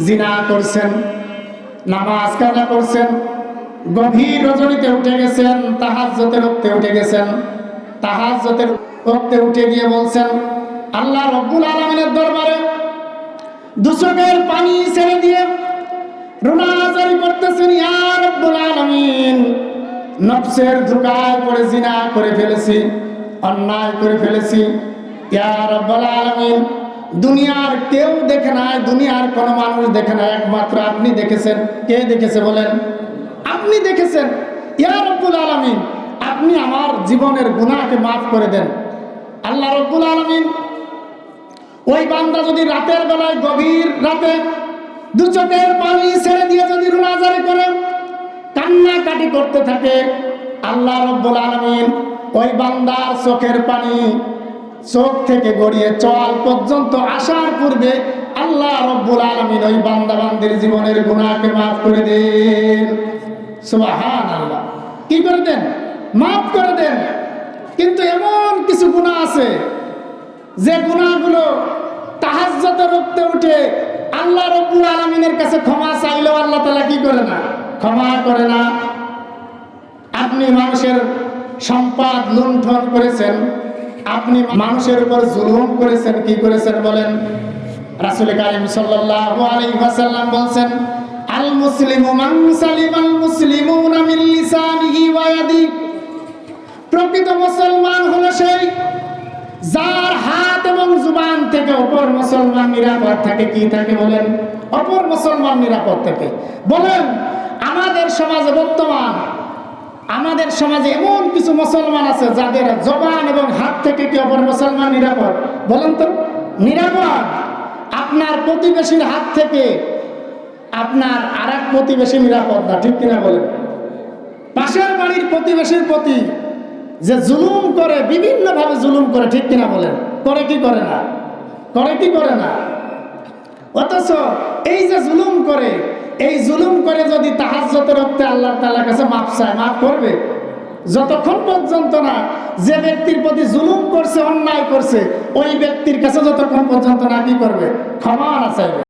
জিনা করছেন, নামাজ কাজা করছেন, গভীর রজনীতে উঠে গেছেন, তাহাজ্জুদের ওয়াক্তে উঠে গেছেন, তাহাজ্জুদের ওয়াক্তে উঠে গিয়ে বলছেন আল্লাহ রব্বুল আলামিনের দরবারে দুচোখের পানি ছেড়ে দিয়ে রোনাজারি করতেছেন, ইয়া রব্বুল আলামিন, নফসের ধোঁকায় পড়ে জিনা করে ফেলেছি, অন্যায় করে ফেলেছি, ইয়া রব্বুল আলামিন, দুনিয়ার কেউ দেখে নাই, দুনিয়ার কোনো মানুষ দেখে নাই, একমাত্র আপনি দেখেছেন। কে দেখেছে বলেন? আপনি দেখেছেন। ইয়া রব্বুল আলামিন, আপনি আমার জীবনের গুনাহকে মাফ করে দেন। আল্লাহ রব্বুল আলামিন ওই বান্দা যদি রাতের বেলায় গভীর রাতে দু চোখের পানি ছেড়ে দিয়ে যদি রোনাজারি করে কান্নাকাটি করতে থাকে, আল্লাহ রব্বুল আলামিন ওই বান্দার চোখের পানি চোখ থেকে গড়িয়ে চোয়াল পর্যন্ত আসার পূর্বে আল্লাহ রব্বুল আলামিন ওই বান্দা বান্দির জীবনের গুনাহকে মাফ করে দেন। সুবহানাল্লাহ। কি করে দেন? মাফ করে দেন। কিন্তু এমন কিছু গুনাহ আছে যে গুনাহগুলো তাহাজ্জুদের ওয়াক্তে উঠে আল্লাহ রব্বুল আলামিনের কাছে ক্ষমা চাইলেও আল্লাহ তাআলা কি করে না? ক্ষমা করে না। আপনি মানুষের সম্পদ লুণ্ঠন করেছেন, আপনি মানুষের উপর জুলুম করেছেন, কি করেছেন বলেন? রাসূল কারীম সাল্লাল্লাহু আলাইহি ওয়াসাল্লাম বলেন, আল মুসলিমু মান সালিমাল মুসলিমুনা মিন লিসানিহি ওয়া ইয়াদিহি, প্রকৃত মুসলমান হলো সেই যার হাত এবং জুবান থেকে অপর মুসলমান নিরাপদ থাকে। কি থাকে বলেন? অপর মুসলমান নিরাপদ থাকে। বলেন আমাদের সমাজে বর্তমান আমাদের সমাজে এমন কিছু মুসলমান আছে যাদের জবান এবং হাত থেকে কি অপর মুসলমান নিরাপদ? বলেন তো নিরাপদ। আপনার প্রতিবেশীর হাত থেকে আপনার আরেক প্রতিবেশী নিরাপদ না, ঠিক কিনা বলেন? পাশের বাড়ির প্রতিবেশীর প্রতি যে জুলুম করে, বিভিন্ন ভাবে জুলুম করে, ঠিক কিনা বলেন? করে কি করে না? করে কি করে না? অথচ এই যে জুলুম করে, এই জুলুম করে যদি তাহাজ্জুদের ওয়াক্তে আল্লাহ তাআলার কাছে মাফ চায়, মাফ করবে? যতক্ষণ পর্যন্ত না যে ব্যক্তির প্রতি জুলুম করছে, অন্যায় করছে, ওই ব্যক্তির কাছে যতক্ষণ পর্যন্ত না কি করবে? ক্ষমা না চাইবে।